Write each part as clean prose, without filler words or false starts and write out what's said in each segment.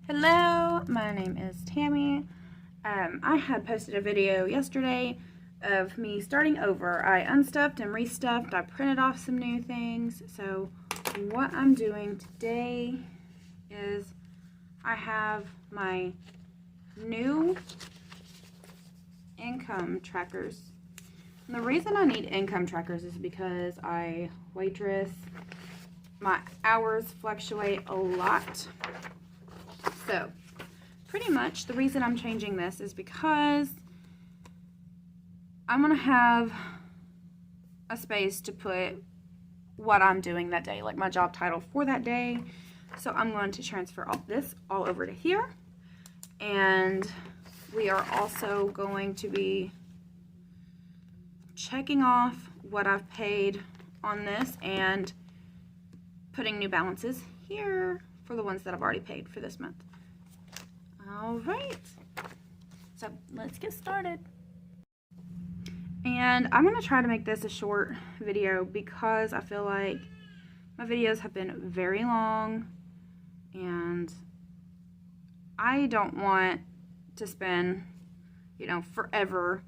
Hello, my name is Tammy. I had posted a video yesterday of me starting over. I unstuffed and restuffed. I printed off some new things. So what I'm doing today is I have my new income trackers. And the reason I need income trackers is because I waitress. My hours fluctuate a lot. So, pretty much the reason I'm changing this is because I'm going to have a space to put what I'm doing that day, like my job title for that day. So I'm going to transfer all this all over to here. And we are also going to be checking off what I've paid on this and putting new balances here for the ones that I've already paid for this month. All right, so let's get started. And I'm going to try to make this a short video because I feel like my videos have been very long and I don't want to spend, forever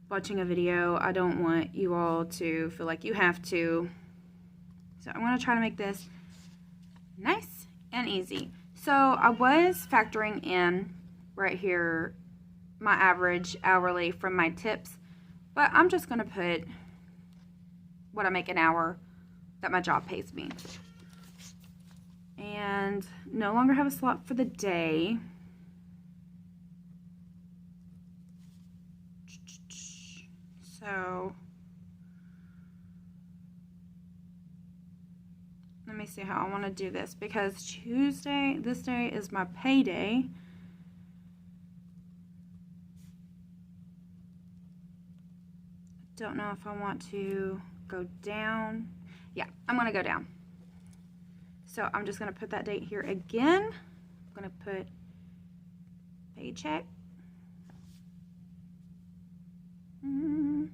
watching a video. I don't want you all to feel like you have to. So I'm going to try to make this nice and easy. So I was factoring in right here my average hourly from my tips, but I'm just going to put what I make an hour that my job pays me. And no longer have a slot for the day. So let me see how I want to do this, because this day is my payday. Don't know if I want to go down. Yeah, I'm going to go down. So I'm just going to put that date here again. I'm going to put paycheck. And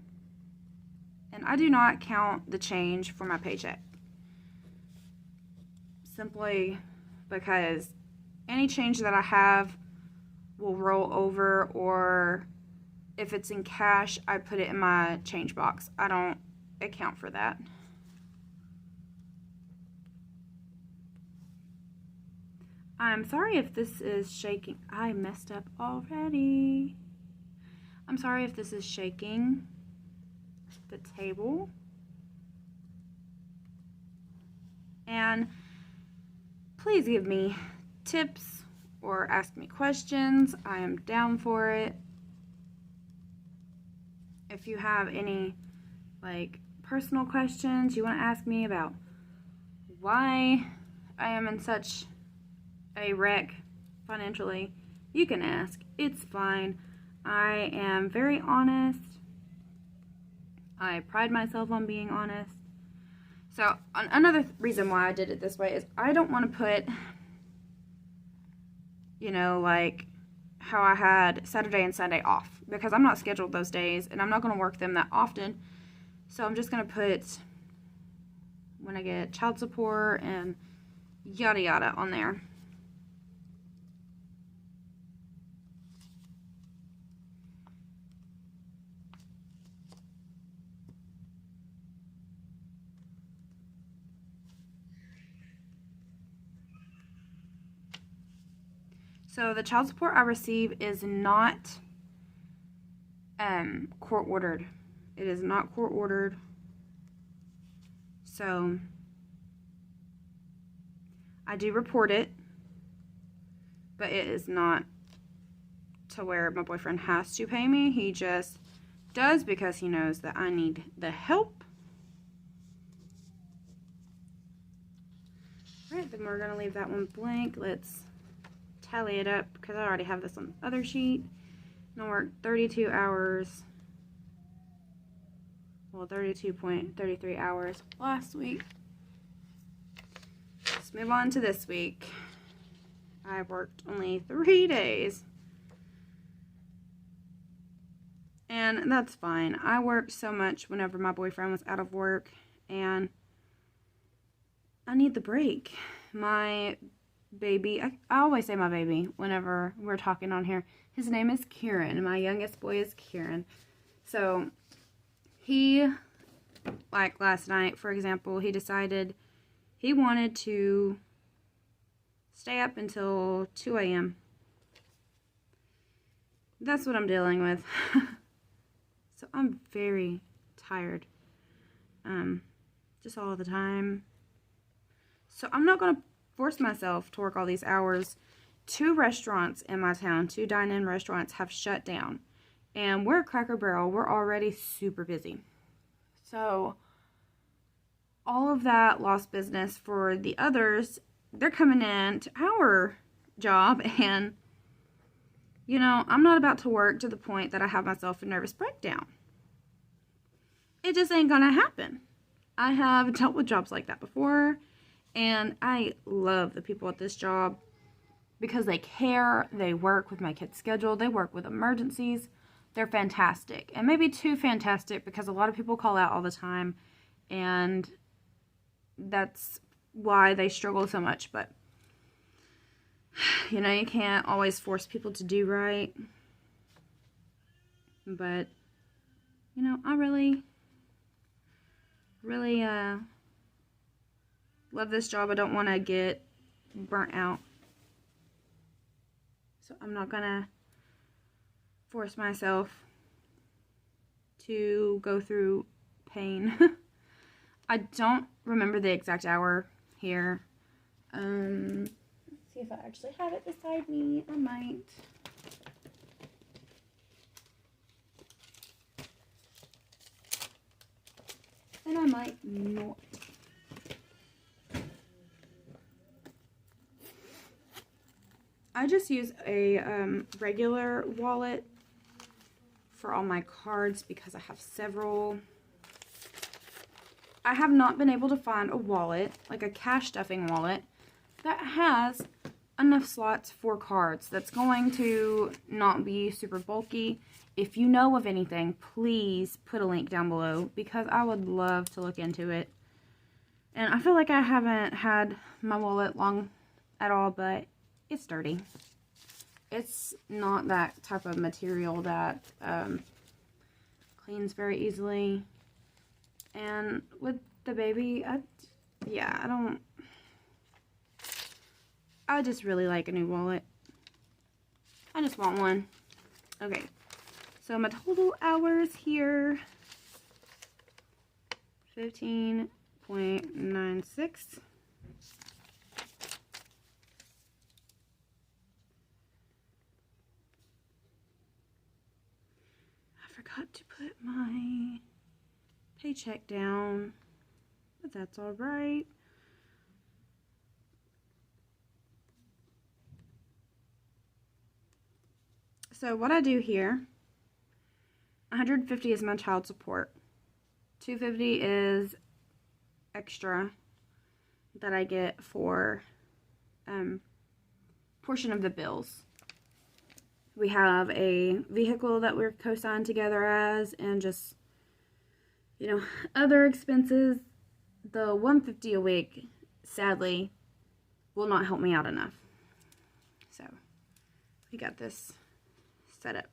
I do not count the change for my paycheck. Simply because any change that I have will roll over, or if it's in cash, I put it in my change box. I don't account for that. I'm sorry if this is shaking. I messed up already. I'm sorry if this is shaking the table. And please give me tips or ask me questions. I am down for it. If you have any personal questions you want to ask me about why I am in such a wreck financially, you can ask. It's fine. I am very honest. I pride myself on being honest. So another reason why I did it this way is I don't want to put, how I had Saturday and Sunday off, because I'm not scheduled those days and I'm not going to work them that often. So I'm just going to put when I get child support and yada yada on there. So the child support I receive is not court ordered. It is not court ordered. So I do report it, but it is not to where my boyfriend has to pay me. He just does because he knows that I need the help. All right, then we're going to leave that one blank. Let's tally it up because I already have this on the other sheet. And I worked 32 hours. Well, 32.33 hours last week. Let's move on to this week. I worked only 3 days. And that's fine. I worked so much whenever my boyfriend was out of work, and I need the break. My baby. I always say my baby whenever we're talking on here. His name is Kieran. My youngest boy is Kieran. So he, like last night, for example, he decided he wanted to stay up until 2 a.m. That's what I'm dealing with. So I'm very tired. Just all the time. So I'm not going to force myself to work all these hours. 2 restaurants in my town, 2 dine-in restaurants have shut down. And we're at Cracker Barrel. We're already super busy. So all of that lost business for the others, they're coming in to our job. And, you know, I'm not about to work to the point that I have myself a nervous breakdown. It just ain't gonna happen. I have dealt with jobs like that before. And I love the people at this job because they care. They work with my kid's schedule. They work with emergencies. They're fantastic. And maybe too fantastic because a lot of people call out all the time. And that's why they struggle so much. But, you know, you can't always force people to do right. But, you know, I really love this job. I don't want to get burnt out. So I'm not going to force myself to go through pain. I don't remember the exact hour here. Let's see if I actually have it beside me. I might. And I might not. I just use a regular wallet for all my cards because I have several. I have not been able to find a wallet, like a cash stuffing wallet, that has enough slots for cards that's going to not be super bulky. If you know of anything, please put a link down below because I would love to look into it. And I feel like I haven't had my wallet long at all, but it's dirty. It's not that type of material that cleans very easily. And with the baby, I just really like a new wallet. I just want one. Okay, so my total hours here, 15.96. I forgot to put my paycheck down, but that's all right. So what I do here, 150 is my child support. 250 is extra that I get for portion of the bills. We have a vehicle that we're co-signed together as, and just, you know, other expenses. The 150 a week, sadly, will not help me out enough. So, we got this set up.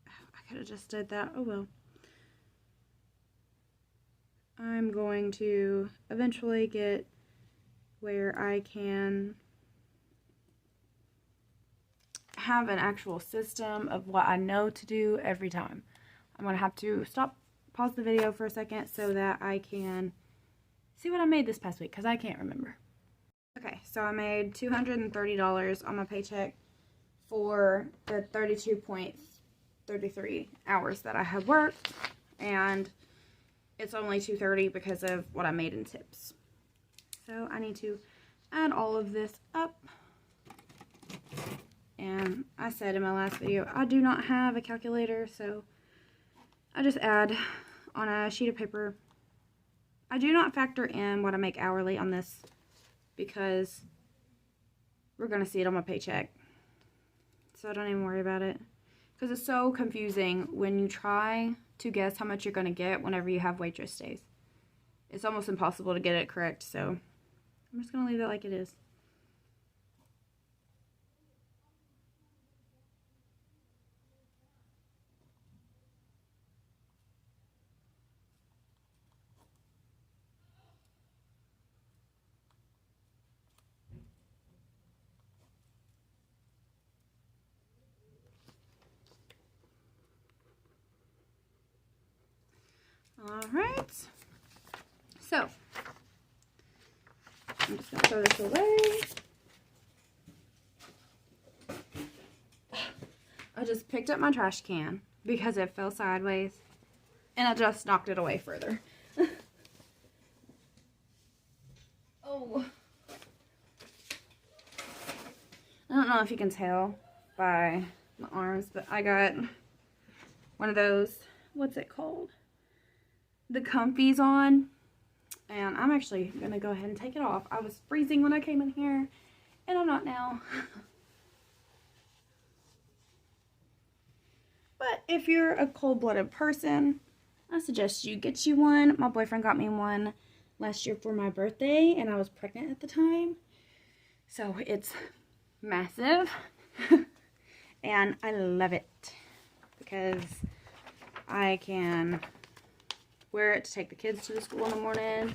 I could have just did that. Oh well. I'm going to eventually get where I can have an actual system of what I know to do every time. I'm going to have to pause the video for a second so that I can see what I made this past week because I can't remember. Okay, so I made $230 on my paycheck for the 32.33 hours that I have worked, and it's only $230 because of what I made in tips. So I need to add all of this up. And I said in my last video, I do not have a calculator, so I just add on a sheet of paper. I do not factor in what I make hourly on this because we're going to see it on my paycheck. So I don't even worry about it. Because it's so confusing when you try to guess how much you're going to get whenever you have waitress days. It's almost impossible to get it correct, so I'm just going to leave it like it is. Alright, so I'm just going to throw this away. I just picked up my trash can because it fell sideways and I just knocked it away further. Oh. I don't know if you can tell by my arms, but I got one of those, what's it called? The comfies on, and I'm actually gonna go ahead and take it off. I was freezing when I came in here and I'm not now. But if you're a cold-blooded person, I suggest you get you one. My boyfriend got me one last year for my birthday and I was pregnant at the time, so it's massive and I love it because I can wear it to take the kids to the school in the morning,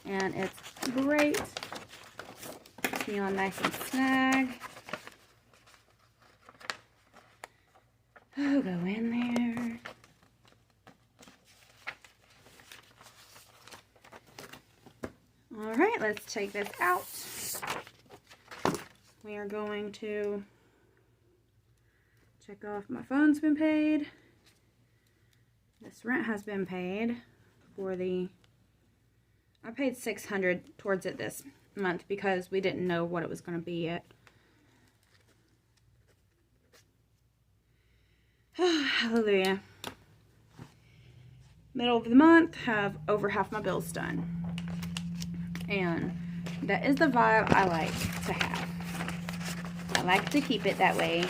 and it's great. Keeps me on nice and snug. Oh, go in there. All right, let's take this out. We are going to check off my phone's been paid. This rent has been paid. I paid $600 towards it this month because we didn't know what it was going to be yet. Hallelujah. Middle of the month, have over half my bills done. And that is the vibe I like to have. I like to keep it that way.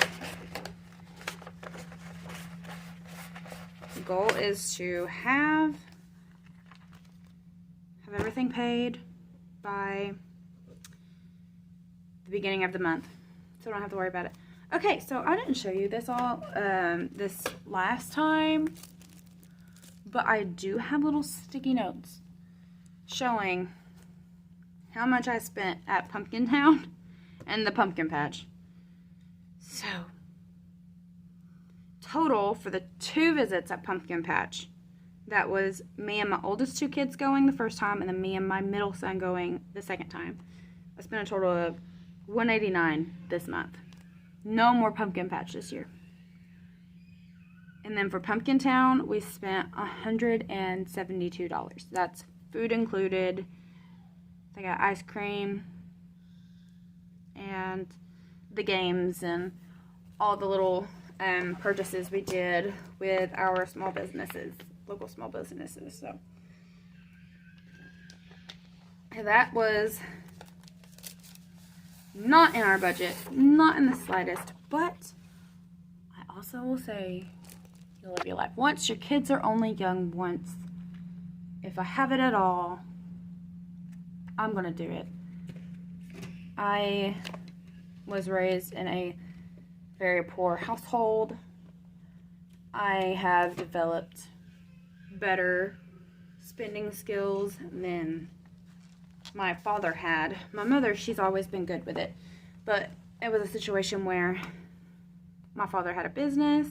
The goal is to have everything paid by the beginning of the month, so I don't have to worry about it. Okay, so I didn't show you this all this last time, but I do have little sticky notes showing how much I spent at Pumpkin Town and the pumpkin patch. So total for the 2 visits at Pumpkin Patch, that was me and my oldest 2 kids going the first time, and then me and my middle son going the second time. I spent a total of $189 this month. No more Pumpkin Patch this year. And then for Pumpkin Town, we spent $172. That's food included. They got ice cream and the games and all the little purchases we did with our small businesses. Local small businesses. So that was not in our budget, not in the slightest, but I also will say you live your life once. Your kids are only young once. If I have it at all, I'm gonna do it. I was raised in a very poor household. I have developed better spending skills than my father had. My mother, she's always been good with it, but it was a situation where my father had a business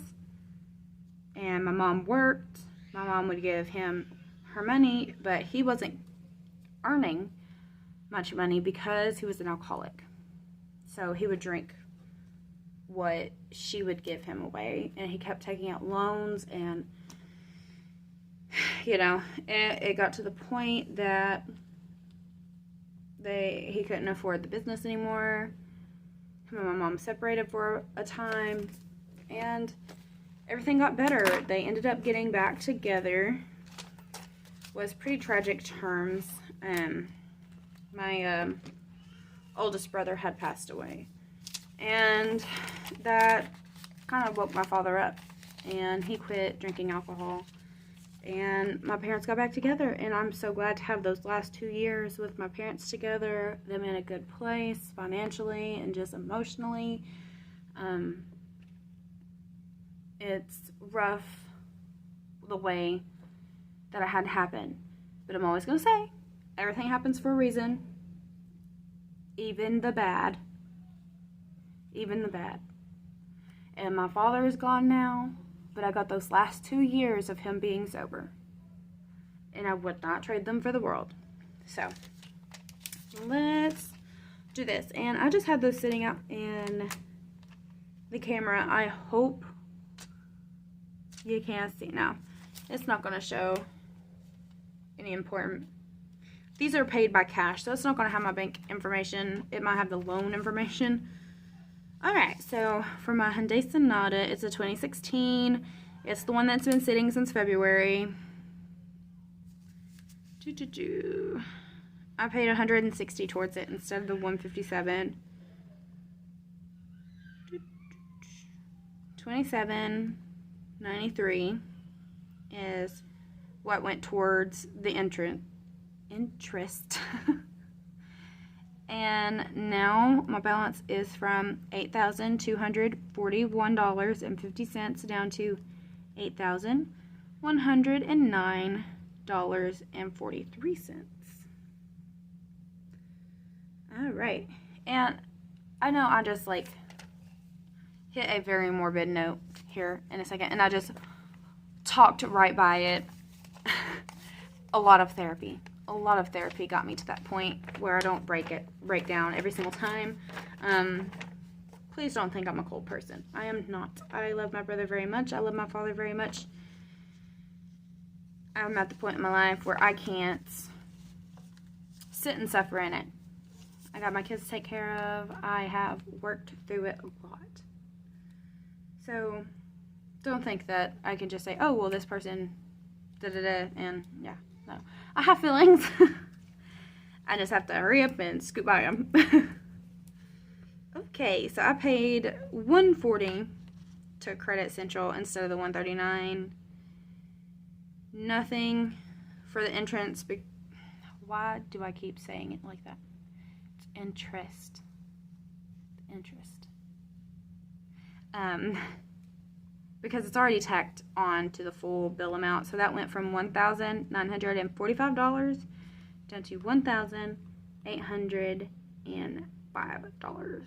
and my mom worked. My mom would give him her money, but he wasn't earning much money because he was an alcoholic. So he would drink what she would give him away, and he kept taking out loans, and you know, it got to the point that he couldn't afford the business anymore. Him and my mom separated for a time, and everything got better. They ended up getting back together. Was pretty tragic terms. My oldest brother had passed away, and that kind of woke my father up, and he quit drinking alcohol. and my parents got back together, and I'm so glad to have those last 2 years with my parents together, them in a good place financially and just emotionally. It's rough the way that it had happen, but I'm always going to say everything happens for a reason, even the bad. And my father is gone now, but I got those last 2 years of him being sober, and I would not trade them for the world. So let's do this. And I just had those sitting out in the camera. I hope you can't see. Now, it's not going to show any important. These are paid by cash, so it's not going to have my bank information. It might have the loan information. Alright, so for my Hyundai Sonata, it's a 2016. It's the one that's been sitting since February. I paid $160 towards it instead of the $157. $27.93 is what went towards the interest. And now my balance is from $8,241.50 down to $8,109.43. Alright, and I know I just like hit a very morbid note here in a second, and I just talked right by it. A lot of therapy got me to that point where I don't break down every single time. Please don't think I'm a cold person. I am not. I love my brother very much. I love my father very much. I'm at the point in my life where I can't sit and suffer in it. I got my kids to take care of. I have worked through it a lot. So don't think that I can just say, oh, well, this person da-da-da, and yeah, no. I have feelings. I just have to hurry up and scoot by them. Okay, so I paid $140 to Credit Central instead of the $139. Nothing for the entrance. Why do I keep saying it like that? It's interest. Because it's already tacked on to the full bill amount. So that went from $1,945 down to $1,805.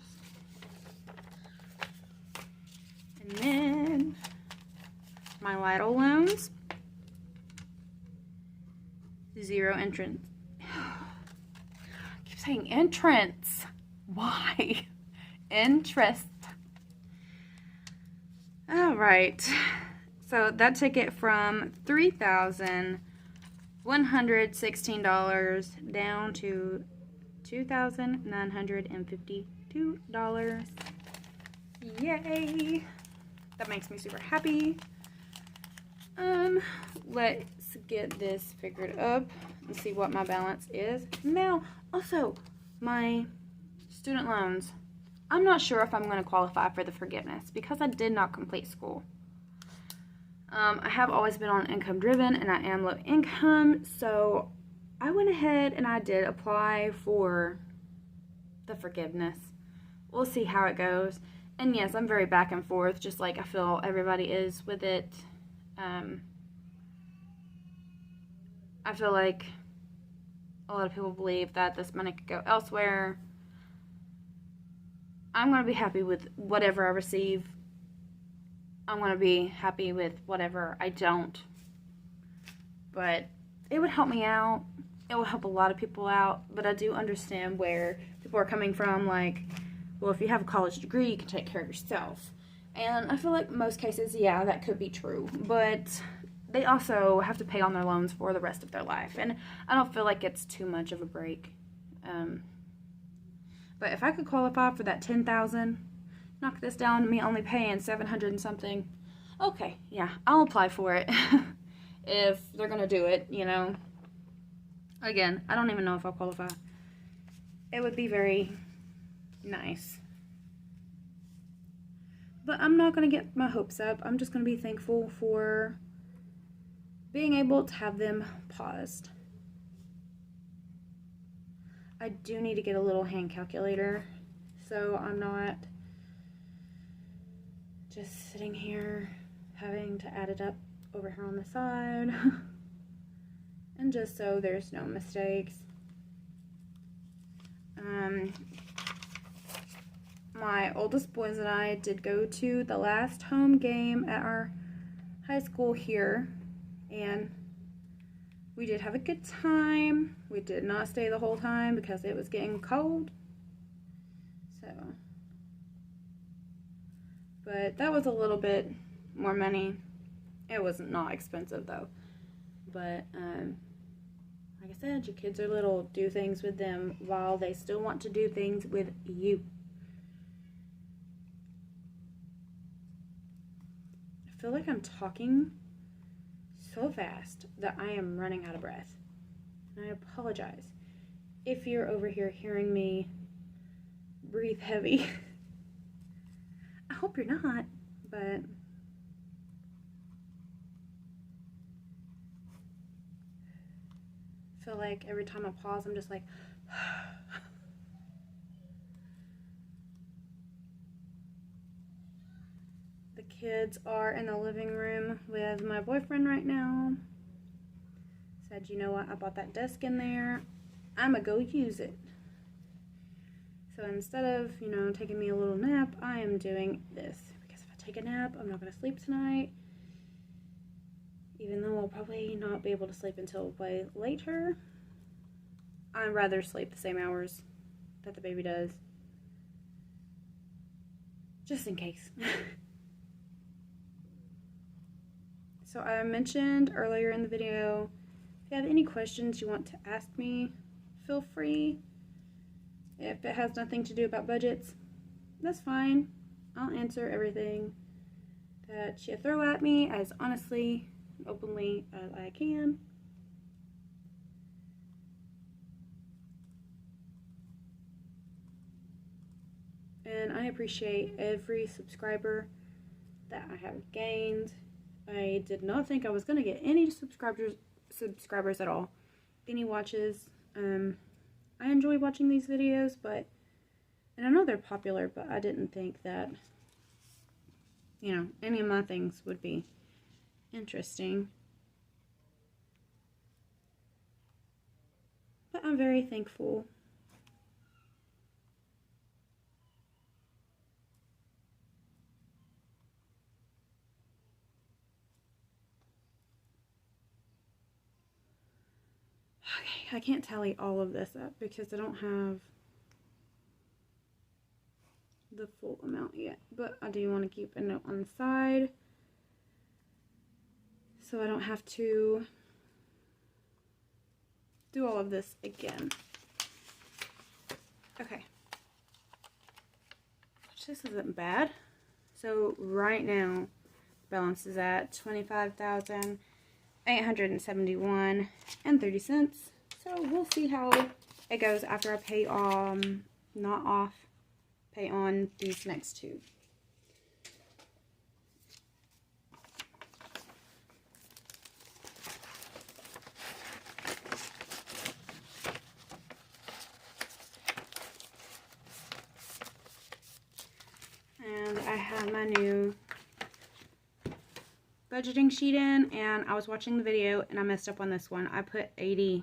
And then my Lytle loans, 0 entrance. I keep saying entrance. Why? Interest. Alright, so that took it from $3,116 down to $2,952. Yay! That makes me super happy. Let's get this figured up and see what my balance is. Now, also, my student loans. I'm not sure if I'm going to qualify for the forgiveness because I did not complete school. I have always been on income driven, and I am low income, so I went ahead and I did apply for the forgiveness. We'll see how it goes. And yes, I'm very back and forth, just like I feel everybody is with it. I feel like a lot of people believe that this money could go elsewhere. I'm going to be happy with whatever I receive. I'm going to be happy with whatever I don't. But it would help me out. It will help a lot of people out. But I do understand where people are coming from. Like, well, if you have a college degree, you can take care of yourself. And I feel like in most cases, yeah, that could be true. But they also have to pay on their loans for the rest of their life. And I don't feel like it's too much of a break. But if I could qualify for that $10,000, knock this down to me only paying $700 and something. Okay, yeah, I'll apply for it. If they're going to do it, you know. Again, I don't even know if I'll qualify. It would be very nice. But I'm not going to get my hopes up. I'm just going to be thankful for being able to have them paused. I do need to get a little hand calculator so I'm not just sitting here having to add it up over here on the side. And just so there's no mistakes. My oldest boys and I did go to the last home game at our high school here, and we did have a good time. We did not stay the whole time because it was getting cold. So, but that was a little bit more money. It was not expensive though. But like I said, your kids are little. Do things with them while they still want to do things with you. I feel like I'm talking so fast that I am running out of breath. And I apologize if you're over here hearing me breathe heavy. I hope you're not, but I feel like every time I pause, I'm just like the kids are in the living room with my boyfriend right now. Said, you know what, I bought that desk in there. I'm gonna go use it. So instead of, taking me a little nap, I am doing this. Because if I take a nap, I'm not gonna sleep tonight. Even though I'll probably not be able to sleep until way later. I'd rather sleep the same hours that the baby does. Just in case. So I mentioned earlier in the video, if you have any questions you want to ask me, feel free. If it has nothing to do about budgets, that's fine. I'll answer everything that you throw at me as honestly, openly as I can. And I appreciate every subscriber that I have gained. I did not think I was going to get any subscribers at all. Any watches. I enjoy watching these videos, and I know they're popular, but I didn't think that, any of my things would be interesting. But I'm very thankful. Okay, I can't tally all of this up because I don't have the full amount yet, but I do want to keep a note on the side so I don't have to do all of this again. Okay, this isn't bad. So right now balance is at $25,871.30. So we'll see how it goes after I pay pay on these next two. And I have my new budgeting sheet in, and I was watching the video and I messed up on this one. I put 80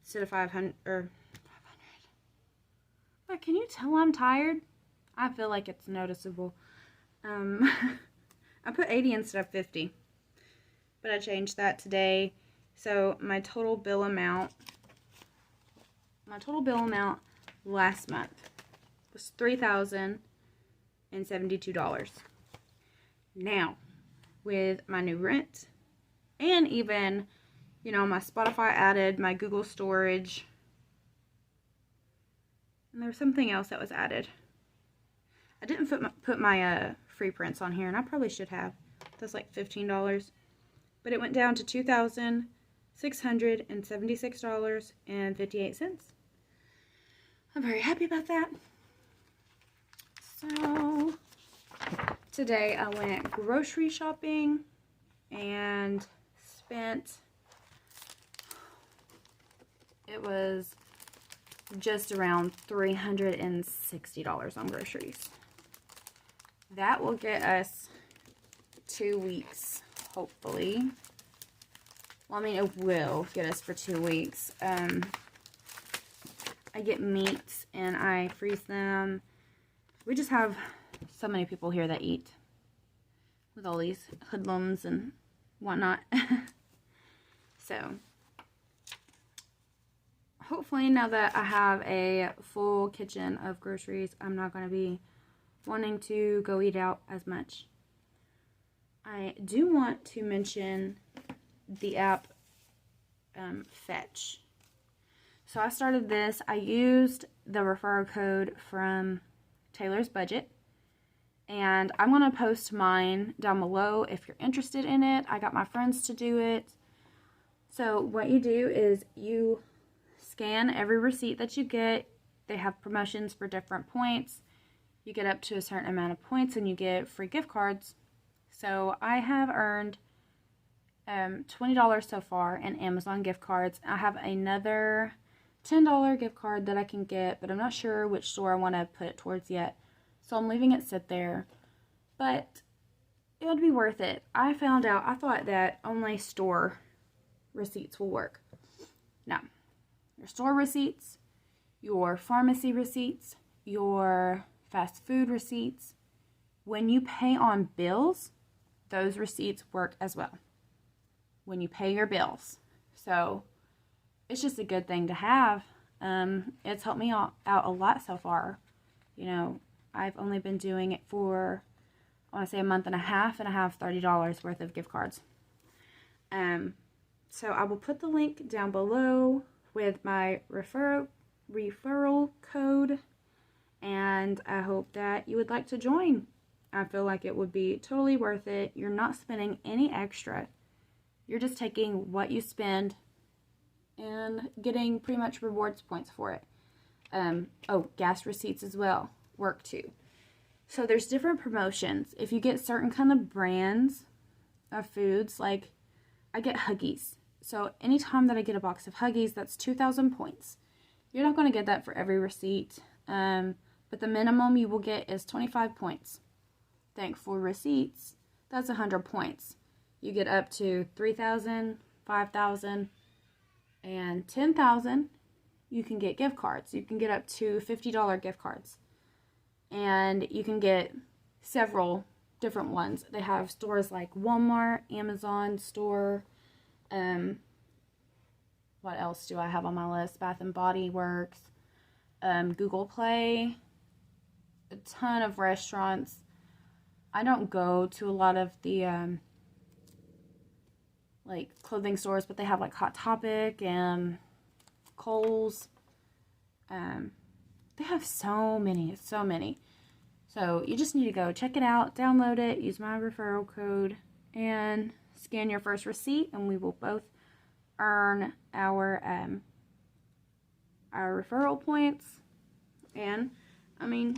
instead of 500 or 500. But can you tell I'm tired? I feel like it's noticeable. I put 80 instead of 50, but I changed that today. So my total bill amount last month was $3,072. Now, with my new rent and even, my Spotify added, my Google storage, and there was something else that was added. I didn't put my free prints on here, and I probably should have. That's like $15, but it went down to $2,676.58. I'm very happy about that. So today I went grocery shopping and spent, it was just around $360 on groceries. That will get us 2 weeks, hopefully. Well, I mean, it will get us for 2 weeks. I get meats and I freeze them. We just have so many people here that eat with all these hoodlums and whatnot. So, hopefully now that I have a full kitchen of groceries, I'm not going to be wanting to go eat out as much. I do want to mention the app Fetch. So I started this. I used the referral code from Taylor's Budget, and I'm going to post mine down below if you're interested in it. I got my friends to do it. So what you do is you scan every receipt that you get. They have promotions for different points. You get up to a certain amount of points and you get free gift cards. So I have earned $20 so far in Amazon gift cards. I have another $10 gift card that I can get, but I'm not sure which store I want to put it towards yet. So I'm leaving it sit there. But it would be worth it. I found out, I thought that only store receipts will work. No. Your store receipts, your pharmacy receipts, your fast food receipts, when you pay on bills, those receipts work as well. When you pay your bills. So it's just a good thing to have. It's helped me out a lot so far. You know, I've only been doing it for, I want to say, a month and a half, and I have $30 worth of gift cards. So I will put the link down below with my referral code, and I hope that you would like to join. I feel like it would be totally worth it. You're not spending any extra. You're just taking what you spend and getting pretty much rewards points for it. Oh, gas receipts as well work too. So there's different promotions. If you get certain kind of brands of foods, like I get Huggies. So anytime that I get a box of Huggies, that's 2,000 points. You're not going to get that for every receipt, but the minimum you will get is 25 points. Thankful receipts, that's 100 points. You get up to 3,000, 5,000, and 10,000. You can get gift cards. You can get up to $50 gift cards. And you can get several different ones. They have stores like Walmart, Amazon store. What else do I have on my list? Bath and Body Works, Google Play, a ton of restaurants. I don't go to a lot of the like clothing stores, but they have like Hot Topic and Kohl's. They have so many. So you just need to go check it out, download it, use my referral code, and scan your first receipt, and we will both earn our referral points. And I mean,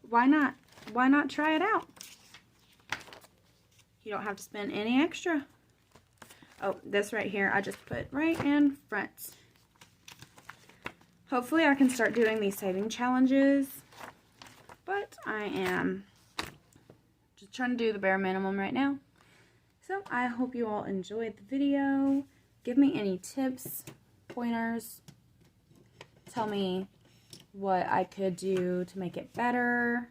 why not? Why not try it out? You don't have to spend any extra. Oh, this right here, I just put right in front. Hopefully I can start doing these saving challenges, but I am just trying to do the bare minimum right now. So I hope you all enjoyed the video. Give me any tips, pointers. Tell me what I could do to make it better.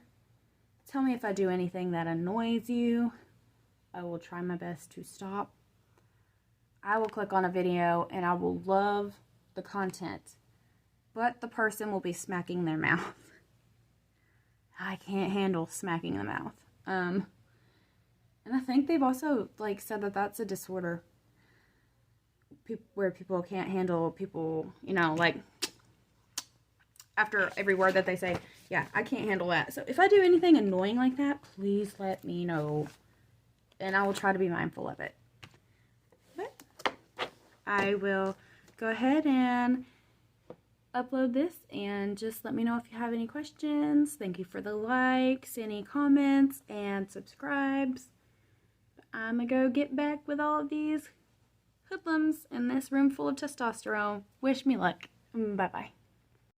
Tell me if I do anything that annoys you. I will try my best to stop. I will click on a video and I will love the content, but the person will be smacking their mouth. I can't handle smacking the mouth. And I think they've also like said that that's a disorder where people can't handle people, you know, like after every word that they say. Yeah, I can't handle that. So if I do anything annoying like that, please let me know, and I will try to be mindful of it. But I will go ahead and upload this, and just let me know if you have any questions. Thank you for the likes, any comments, and subscribes. I'm gonna go get back with all of these hoodlums in this room full of testosterone, wish me luck. Bye-bye.